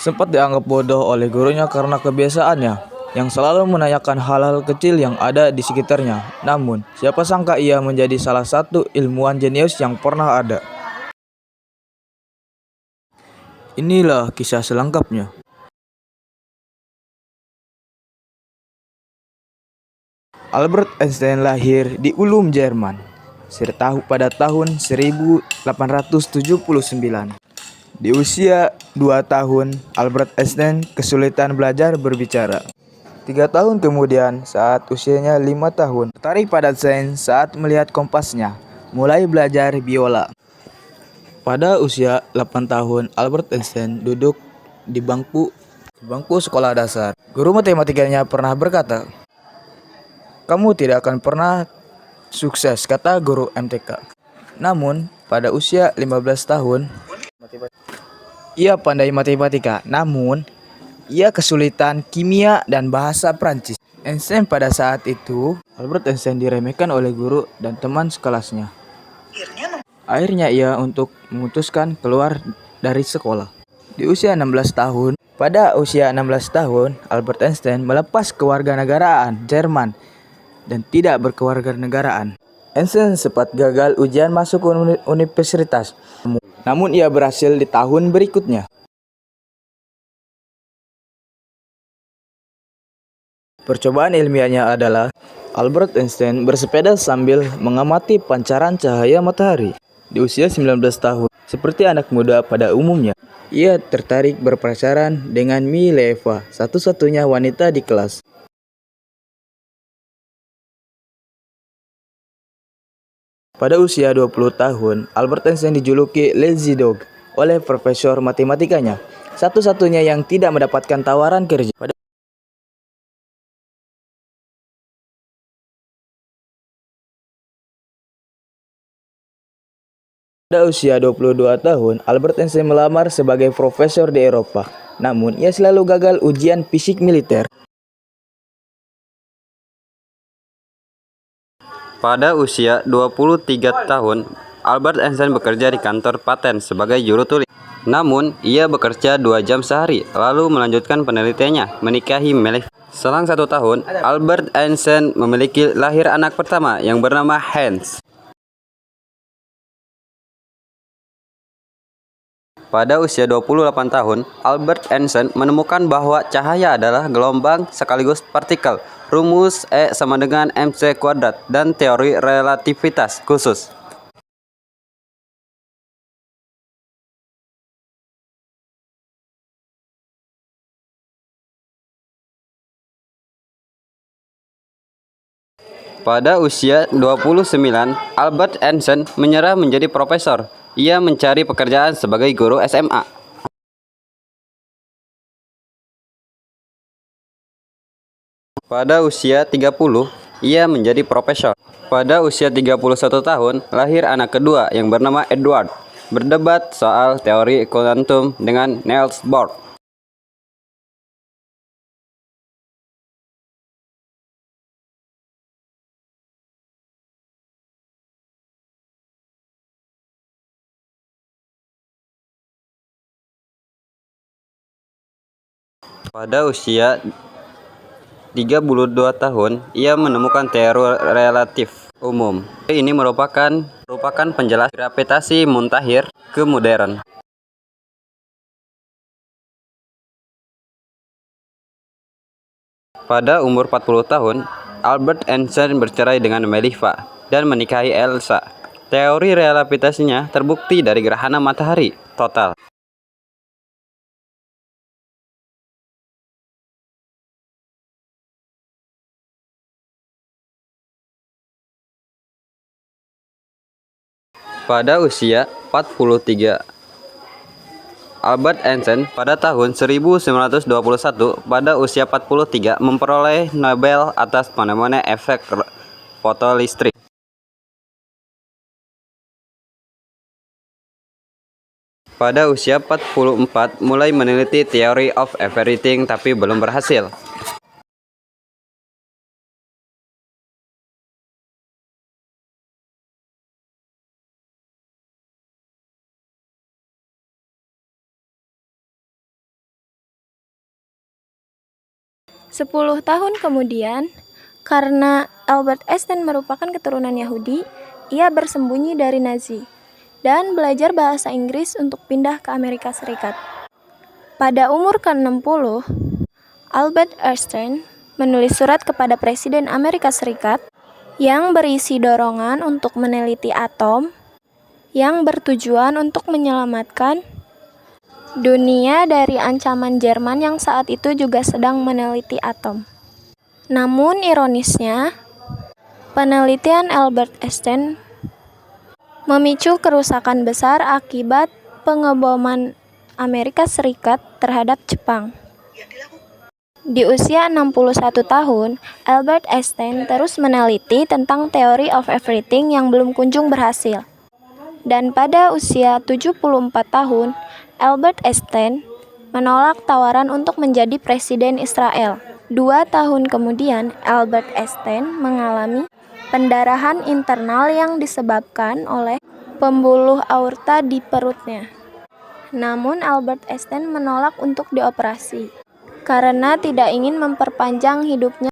Sempat dianggap bodoh oleh gurunya karena kebiasaannya yang selalu menanyakan hal-hal kecil yang ada di sekitarnya. Namun, siapa sangka ia menjadi salah satu ilmuwan jenius yang pernah ada. Inilah kisah selengkapnya. Albert Einstein lahir di Ulm, Jerman, pada tahun 1879. Di usia 2 tahun, Albert Einstein kesulitan belajar berbicara. 3 tahun kemudian, saat usianya 5 tahun, tertarik pada sains saat melihat kompasnya, mulai belajar biola. Pada usia 8 tahun, Albert Einstein duduk di bangku sekolah dasar. Guru matematikanya pernah berkata, "Kamu tidak akan pernah sukses," kata guru MTK. Namun, pada usia 15 tahun, ia pandai matematika, namun ia kesulitan kimia dan bahasa Prancis. Albert Einstein diremehkan oleh guru dan teman sekelasnya. Akhirnya ia memutuskan keluar dari sekolah. Pada usia 16 tahun, Albert Einstein melepas kewarganegaraan Jerman dan tidak berkewarganegaraan. Einstein sempat gagal ujian masuk universitas, namun ia berhasil di tahun berikutnya. Percobaan ilmiahnya adalah Albert Einstein bersepeda sambil mengamati pancaran cahaya matahari. Di usia 19 tahun, seperti anak muda pada umumnya, ia tertarik berpacaran dengan Mileva, satu-satunya wanita di kelas. Pada usia 20 tahun, Albert Einstein dijuluki Lazy Dog oleh profesor matematikanya, satu-satunya yang tidak mendapatkan tawaran kerja. Pada usia 22 tahun, Albert Einstein melamar sebagai profesor di Eropa. Namun, ia selalu gagal ujian fisik militer. Pada usia 23 tahun, Albert Einstein bekerja di kantor paten sebagai juru tulis. Namun, ia bekerja 2 jam sehari, lalu melanjutkan penelitiannya, menikahi Mileva. Selang 1 tahun, Albert Einstein memiliki lahir anak pertama yang bernama Hans. Pada usia 28 tahun, Albert Einstein menemukan bahwa cahaya adalah gelombang sekaligus partikel, rumus E sama dengan mc kuadrat, dan teori relativitas khusus. Pada usia 29, Albert Einstein menyerah menjadi profesor. Ia mencari pekerjaan sebagai guru SMA. Pada usia 30, ia menjadi profesor. Pada usia 31 tahun, lahir anak kedua yang bernama Edward, berdebat soal teori kuantum dengan Niels Bohr. Pada usia 32 tahun, ia menemukan teori relatif umum. Ini merupakan penjelasan gravitasi mutakhir ke modern. Pada umur 40 tahun, Albert Einstein bercerai dengan Mileva dan menikahi Elsa. Teori relativitasnya terbukti dari gerhana matahari total. Pada usia 43, Albert Einstein pada tahun 1921 pada usia 43 memperoleh Nobel atas penemuan efek fotolistrik. pada usia 44 mulai meneliti Theory of Everything tapi belum berhasil. Sepuluh tahun kemudian, karena Albert Einstein merupakan keturunan Yahudi, ia bersembunyi dari Nazi dan belajar bahasa Inggris untuk pindah ke Amerika Serikat. Pada umur ke-60, Albert Einstein menulis surat kepada Presiden Amerika Serikat yang berisi dorongan untuk meneliti atom yang bertujuan untuk menyelamatkan dunia dari ancaman Jerman yang saat itu juga sedang meneliti atom. Namun ironisnya, penelitian Albert Einstein memicu kerusakan besar akibat pengeboman Amerika Serikat terhadap Jepang. Di usia 61 tahun, Albert Einstein terus meneliti tentang Theory of Everything yang belum kunjung berhasil. Dan pada usia 74 tahun, Albert Einstein menolak tawaran untuk menjadi presiden Israel. 2 tahun kemudian, Albert Einstein mengalami pendarahan internal yang disebabkan oleh pembuluh aorta di perutnya. Namun Albert Einstein menolak untuk dioperasi karena tidak ingin memperpanjang hidupnya